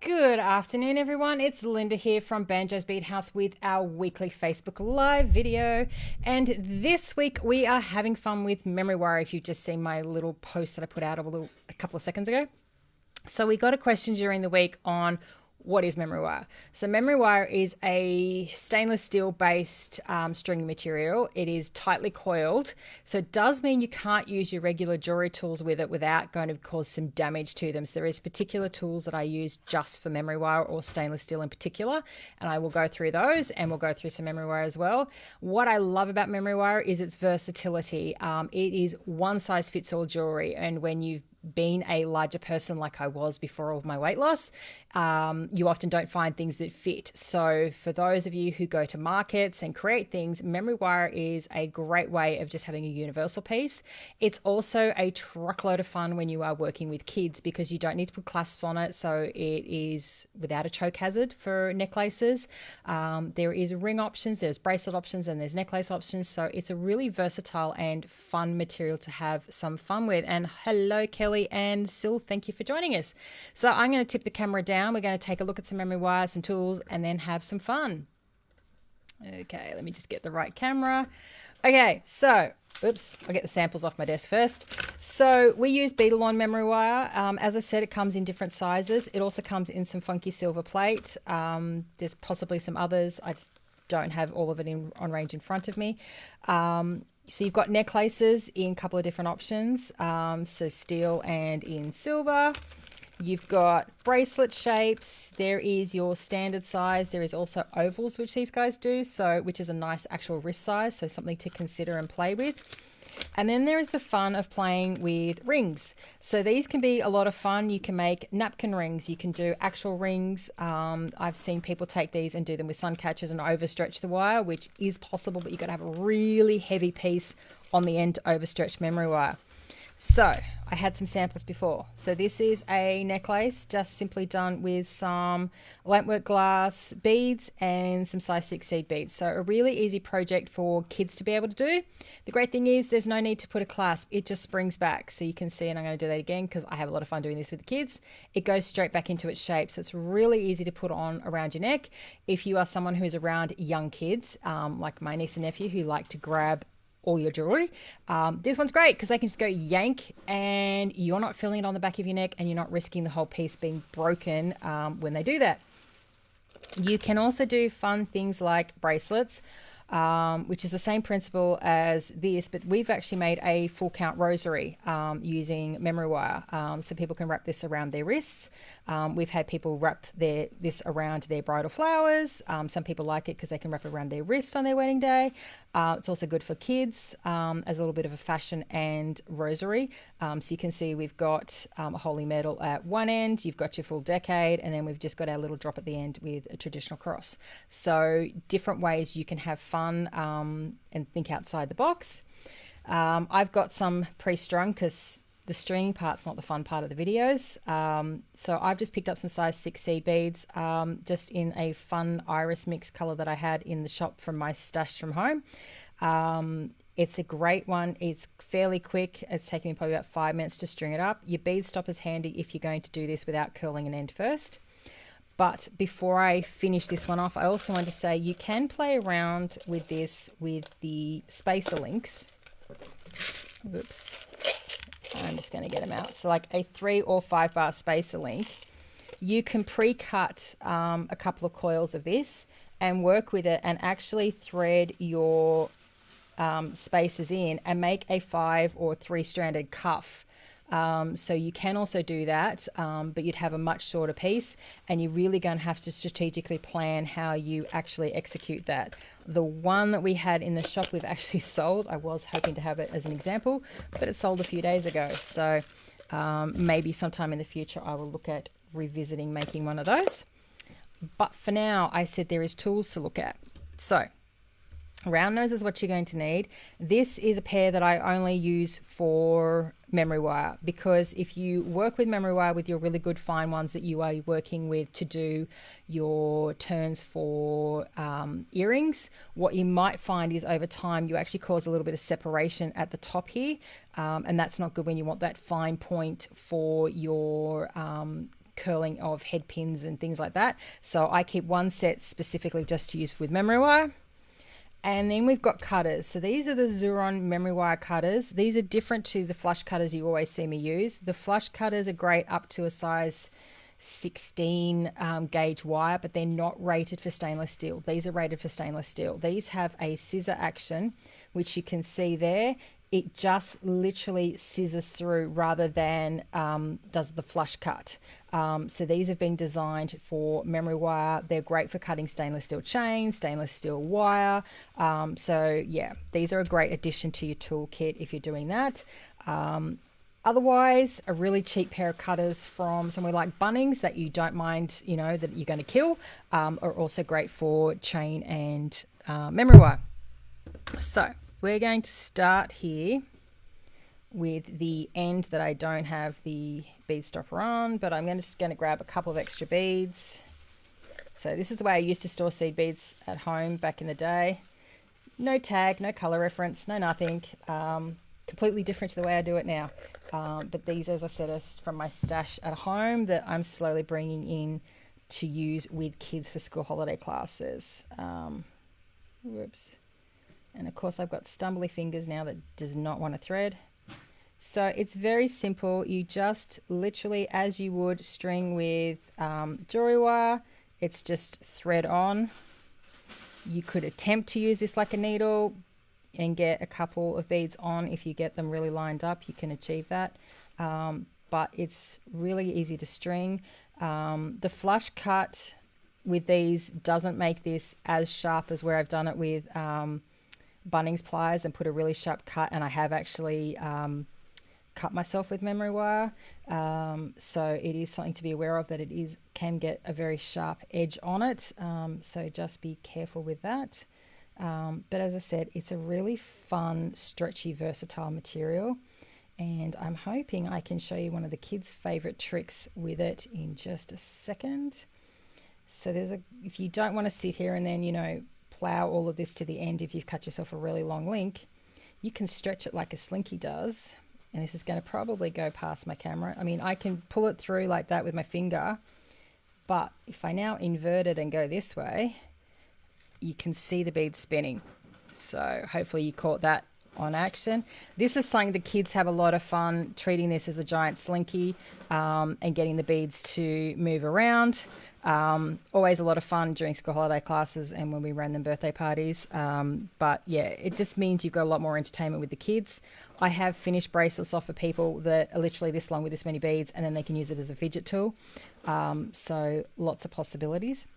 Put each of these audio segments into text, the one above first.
Good afternoon, everyone. It's Linda here from Banjo's Beat House with our weekly Facebook Live video. And this week we are having fun with memory wire. If you've just seen my little post that I put out a couple of seconds ago. So we got a question during the week on what is memory wire. So memory wire is a stainless steel based string material. It is tightly coiled. So it does mean you can't use your regular jewelry tools with it without going to cause some damage to them. So there is particular tools that I use just for memory wire or stainless steel in particular. And I will go through those and we'll go through some memory wire as well. What I love about memory wire is its versatility. It is one size fits all jewelry. And when you've been a larger person like I was before all of my weight loss, you often don't find things that fit. So for those of you who go to markets and create things, memory wire is a great way of just having a universal piece. It's also a truckload of fun when you are working with kids because you don't need to put clasps on it. So it is without a choke hazard for necklaces. There is ring options, there's bracelet options, and there's necklace options. So it's a really versatile and fun material to have some fun with. And hello, Kelly and Sil, thank you for joining us. So I'm going to tip the camera down. We're going to take a look at some memory wire, some tools, and then have some fun. Okay, let me just get the right camera. Okay, so, oops, I'll get the samples off my desk first. So we use beadle-on memory wire. As I said, it comes in different sizes. It also comes in some funky silver plate. There's possibly some others. I just don't have all of it on range in front of me. So you've got necklaces in a couple of different options, so steel and in silver. You've got bracelet shapes. There is your standard size. There is also ovals, which these guys do, so which is a nice actual wrist size, so something to consider and play with. And then there is the fun of playing with rings. So these can be a lot of fun. You can make napkin rings. You can do actual rings. I've seen people take these and do them with sun catchers and overstretch the wire, which is possible, but you've got to have a really heavy piece on the end to overstretch memory wire. So I had some samples before. So this is a necklace just simply done with some lampwork glass beads and some size 6 seed beads. So a really easy project for kids to be able to do. The great thing is there's no need to put a clasp. It just springs back. So you can see, and I'm going to do that again because I have a lot of fun doing this with the kids. It goes straight back into its shape. So it's really easy to put on around your neck. If you are someone who's around young kids, like my niece and nephew who like to grab all your jewelry, this one's great because they can just go yank and you're not feeling it on the back of your neck and you're not risking the whole piece being broken when they do that. You can also do fun things like bracelets, which is the same principle as this, but we've actually made a full count rosary using memory wire, so people can wrap this around their wrists. We've had people wrap this around their bridal flowers. Some people like it because they can wrap it around their wrist on their wedding day. It's also good for kids as a little bit of a fashion and rosary. So you can see we've got a holy medal at one end, you've got your full decade, and then we've just got our little drop at the end with a traditional cross. So different ways you can have fun and think outside the box. I've got some pre-strung because the stringing part's not the fun part of the videos. So I've just picked up some size 6 seed beads, just in a fun iris mix color that I had in the shop from my stash from home. It's a great one. It's fairly quick. It's taking me probably about 5 minutes to string it up. Your bead stopper's handy if you're going to do this without curling an end first. But before I finish this one off, I also want to say you can play around with this with the spacer links. Whoops. I'm just going to get them out. So like a 3 or 5 bar spacer link, you can pre-cut a couple of coils of this and work with it and actually thread your spacers in and make a 5 or 3 stranded cuff. So you can also do that, but you'd have a much shorter piece and you're really going to have to strategically plan how you actually execute that. The one that we had in the shop we've actually sold. I was hoping to have it as an example, but it sold a few days ago. So maybe sometime in the future I will look at revisiting making one of those. But for now, I said there is tools to look at. So round nose is what you're going to need. This is a pair that I only use for memory wire because if you work with memory wire with your really good fine ones that you are working with to do your turns for earrings, what you might find is over time you actually cause a little bit of separation at the top here, and that's not good when you want that fine point for your curling of head pins and things like that. So I keep one set specifically just to use with memory wire. And then we've got cutters. So these are the Xuron memory wire cutters. These are different to the flush cutters you always see me use. The flush cutters are great up to a size 16 gauge wire, but they're not rated for stainless steel. These are rated for stainless steel. These have a scissor action, which you can see there. It just literally scissors through rather than does the flush cut. So these have been designed for memory wire. They're great for cutting stainless steel chain, stainless steel wire. So yeah, these are a great addition to your toolkit if you're doing that. Otherwise, a really cheap pair of cutters from somewhere like Bunnings that you don't mind, you know, that you're going to kill, are also great for chain and memory wire. So we're going to start here with the end that I don't have the bead stopper on, but I'm just going to grab a couple of extra beads. So this is the way I used to store seed beads at home back in the day. No tag, no color reference, no nothing. Completely different to the way I do it now. But these, as I said, are from my stash at home that I'm slowly bringing in to use with kids for school holiday classes. Whoops. And of course I've got stumbly fingers now that does not want to thread. So it's very simple. You just literally, as you would string with jewelry wire, it's just thread on. You could attempt to use this like a needle and get a couple of beads on. If you get them really lined up, you can achieve that. But it's really easy to string. The flush cut with these doesn't make this as sharp as where I've done it with Bunnings pliers and put a really sharp cut, and I have actually cut myself with memory wire. So it is something to be aware of, that it can get a very sharp edge on it. So just be careful with that. But as I said, it's a really fun, stretchy, versatile material, and I'm hoping I can show you one of the kids' favorite tricks with it in just a second. So if you don't want to sit here and then, you know, plow all of this to the end, if you've cut yourself a really long link, you can stretch it like a slinky does. And this is going to probably go past my camera. I mean, I can pull it through like that with my finger, but if I now invert it and go this way, you can see the beads spinning. So hopefully you caught that on action. This is something the kids have a lot of fun treating this as a giant slinky and getting the beads to move around. Always a lot of fun during school holiday classes and when we ran them birthday parties. But yeah, it just means you've got a lot more entertainment with the kids. I have finished bracelets off for people that are literally this long with this many beads, and then they can use it as a fidget tool. So lots of possibilities.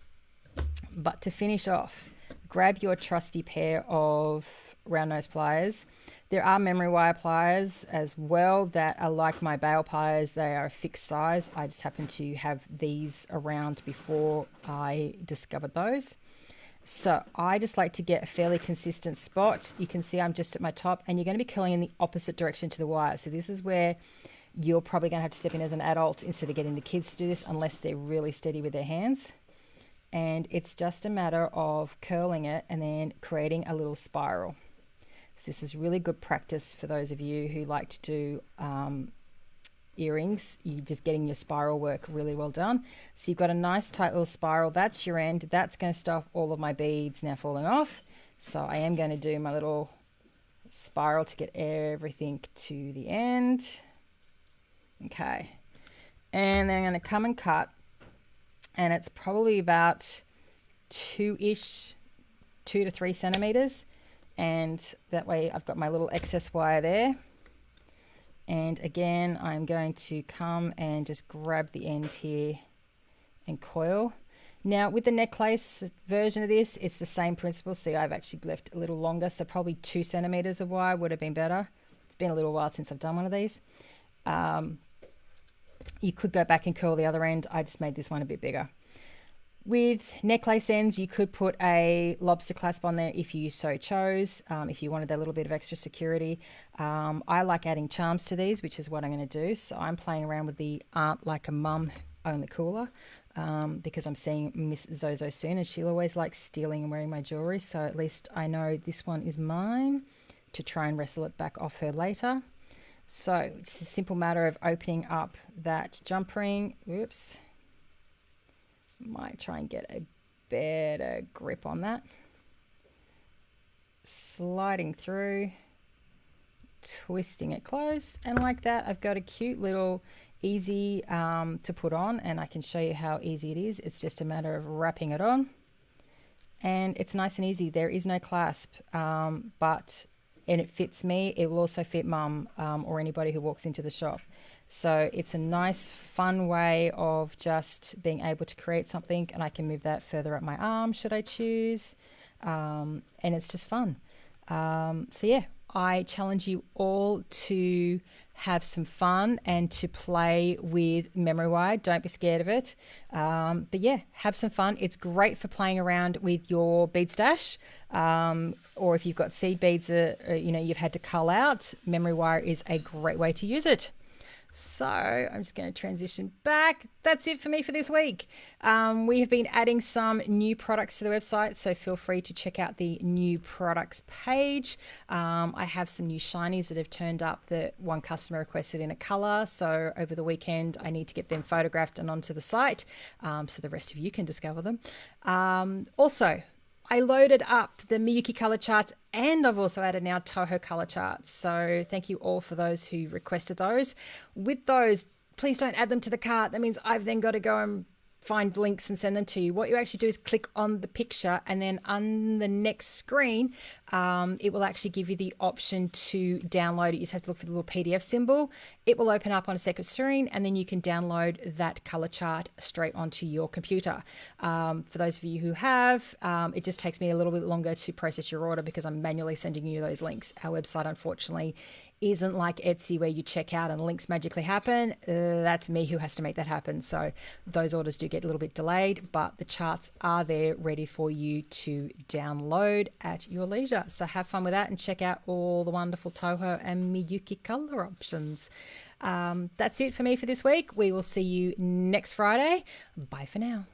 But to finish off, grab your trusty pair of round nose pliers. There are memory wire pliers as well that are like my bail pliers. They are a fixed size. I just happen to have these around before I discovered those. So I just like to get a fairly consistent spot. You can see I'm just at my top, and you're going to be curling in the opposite direction to the wire. So this is where you're probably going to have to step in as an adult instead of getting the kids to do this, unless they're really steady with their hands. And it's just a matter of curling it and then creating a little spiral. So this is really good practice for those of you who like to do earrings. You're just getting your spiral work really well done. So you've got a nice tight little spiral. That's your end. That's going to stop all of my beads now falling off. So I am going to do my little spiral to get everything to the end. Okay. And then I'm going to come and cut. And it's probably about 2 to 3 centimeters. And that way I've got my little excess wire there. And again, I'm going to come and just grab the end here and coil. Now with the necklace version of this, it's the same principle. See, I've actually left a little longer, so probably 2 centimeters of wire would have been better. It's been a little while since I've done one of these. You could go back and curl the other end. I just made this one a bit bigger. With necklace ends, you could put a lobster clasp on there if you so chose, if you wanted that little bit of extra security. I like adding charms to these, which is what I'm going to do. So I'm playing around with the Aunt Like a Mum, Only Cooler, because I'm seeing Miss Zozo soon, and she'll always like stealing and wearing my jewelry. So at least I know this one is mine to try and wrestle it back off her later. So it's a simple matter of opening up that jump ring. Oops. Might try and get a better grip on that. Sliding through, twisting it closed, and like that I've got a cute little easy to put on, and I can show you how easy it is. It's just a matter of wrapping it on, and it's nice and easy. There is no clasp, and it fits me. It will also fit mum or anybody who walks into the shop. So it's a nice fun way of just being able to create something, and I can move that further up my arm should I choose, and it's just fun. So yeah, I challenge you all to have some fun and to play with memory wire. Don't be scared of it. But yeah, have some fun. It's great for playing around with your bead stash, or if you've got seed beads you've had to cull out, memory wire is a great way to use it. So I'm just going to transition back. That's it for me for this week. We have been adding some new products to the website, so feel free to check out the new products page. I have some new shinies that have turned up that one customer requested in a color. So over the weekend, I need to get them photographed and onto the site so the rest of you can discover them. Also, I loaded up the Miyuki color charts, and I've also added now Toho color charts. So thank you all for those who requested those. With those, please don't add them to the cart. That means I've then got to go and find links and send them to you. What you actually do is click on the picture, and then on the next screen, it will actually give you the option to download it. You just have to look for the little PDF symbol. It will open up on a second screen, and then you can download that color chart straight onto your computer. For those of you who have, it just takes me a little bit longer to process your order because I'm manually sending you those links. Our website, unfortunately, isn't like Etsy where you check out and links magically happen. That's me who has to make that happen. So those orders do get a little bit delayed, but the charts are there ready for you to download at your leisure. So have fun with that and check out all the wonderful Toho and Miyuki color options. That's it for me for this week. We will see you next Friday. Bye for now.